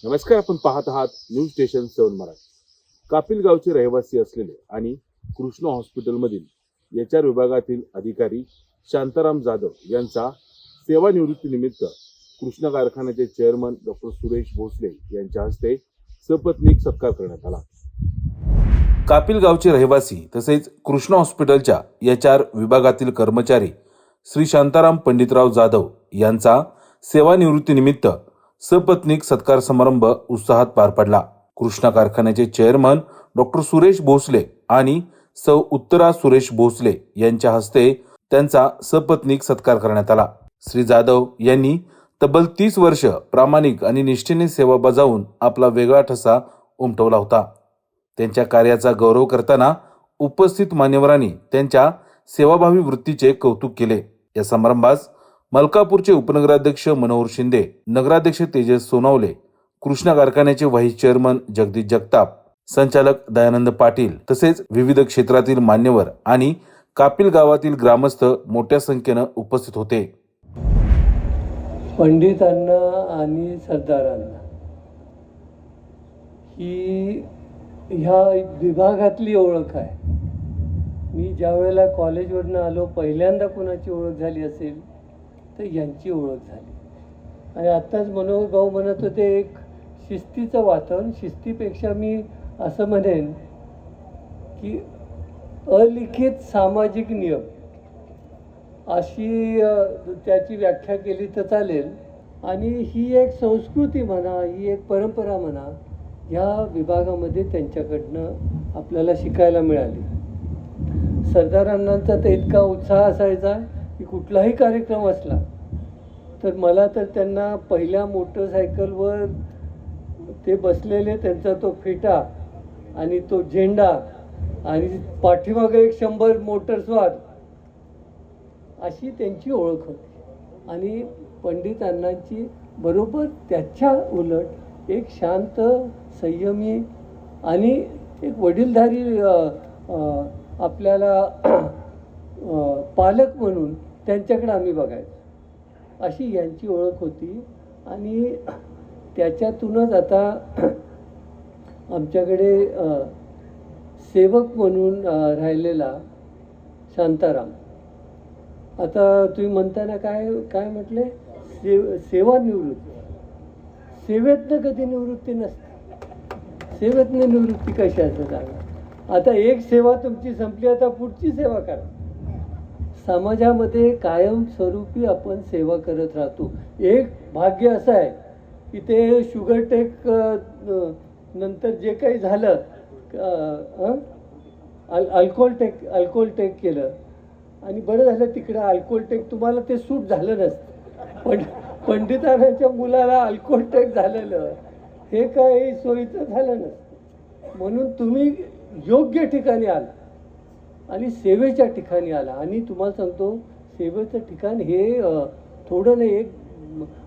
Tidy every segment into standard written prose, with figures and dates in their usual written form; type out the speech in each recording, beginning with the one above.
नमस्कार, आपण पाहत आहात न्यूज स्टेशन 7 मराठी। कापिल गावचे रहिवासी असलेले आणि कृष्णा हॉस्पिटलमधील एचआर विभागातील अधिकारी शांताराम जाधव यांचा सेवानिवृत्तीनिमित्त कृष्णा कारखान्याचे चेअरमन डॉक्टर सुरेश भोसले यांच्या हस्ते सपत्नीक सत्कार करण्यात आला। कापिल गावचे रहिवासी तसेच कृष्णा हॉस्पिटलच्या एचआर विभागातील कर्मचारी श्री शांताराम पंडितराव जाधव यांचा सेवानिवृत्तीनिमित्त सपत्नीक सत्कार समारंभ उत्साहात पार पडला। कृष्णा कारखान्याचे चेअरमन डॉक्टर सुरेश भोसले आणि सौ उत्तरा सुरेश भोसले यांच्या हस्ते त्यांचा सपत्नीक सत्कार करण्यात आला। श्री जाधव यांनी तब्बल 30 वर्ष प्रामाणिक आणि निष्ठेने सेवा बजावून आपला वेगळा ठसा उमटवला होता। त्यांच्या कार्याचा गौरव करताना उपस्थित मान्यवरांनी त्यांच्या सेवाभावी वृत्तीचे कौतुक केले। या समारंभास मलकापूरचे उपनगराध्यक्ष मनोहर शिंदे, नगराध्यक्ष तेजस सोनवले, कृष्णा कारखान्याचे व्हाईस चेअरमन जगदीश जगताप, संचालक दयानंद पाटील तसेच विविध क्षेत्रातील मान्यवर आणि कापिल गावातील ग्रामस्थ मोठ्या संख्येने उपस्थित होते। पंडितांना आणि सरदारांना ही ह्या विभागातली ओळख आहे। मी ज्या वेळेला कॉलेजवरनं आलो पहिल्यांदा कोणाची ओळख झाली असेल तर यांची ओळख झाली। आणि आत्ताच मनोहर भाऊ म्हणत होते एक शिस्तीचं वातावरण, शिस्तीपेक्षा मी असं म्हणेन की अलिखित सामाजिक नियम अशी त्याची व्याख्या केली तर चालेल। आणि ही एक संस्कृती म्हणा, ही एक परंपरा म्हणा, ह्या विभागामध्ये त्यांच्याकडनं आपल्याला शिकायला मिळाली। सरदारांचा तर इतका उत्साह असायचा की कुठलाही कार्यक्रम असला तर मला तर त्यांना पहिल्या मोटरसायकलवर ते बसलेले, त्यांचा तो फेटा आणि तो झेंडा आणि पाठीमागे 100 मोटरस्वार अशी त्यांची ओळख होती। आणि पंडित अण्णांची बरोबर त्याच्या उलट एक शांत, संयमी आणि एक वडीलधारी आपल्याला पालक म्हणून त्यांच्याकडे आम्ही बघायचो, अशी यांची ओळख होती। आणि त्याच्यातूनच आता आमच्याकडे सेवक म्हणून राहिलेला शांताराम, आता तुम्ही म्हणताना काय म्हटले, सेवानिवृत्ती, सेवेतनं कधी निवृत्ती नसते, सेवेतनं निवृत्ती कशी असं सांगा। आता एक सेवा तुमची संपली, आता पुढची सेवा करा। समाजामध्ये कायम स्वरूपी आपण सेवा करत राहतो। एक भाग्य असं आहे की ते शुगरटेक नंतर जे काही झालं, अल्कोहोलटेक केलं आणि बरं झालं तिकडं अल्कोहोलटेक तुम्हाला ते सूट झालं नसतं, पण पंडितांच्या मुलाला अल्कोहोलटेक झालेलं हे काही सोयीचं झालं नसतं। म्हणून तुम्ही योग्य ठिकाणी आला आणि सेवेच्या ठिकाणी आला। आणि तुम्हाला सांगतो, सेवेचं ठिकाण हे थोडं नाही, एक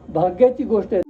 भाग्याची गोष्ट आहे।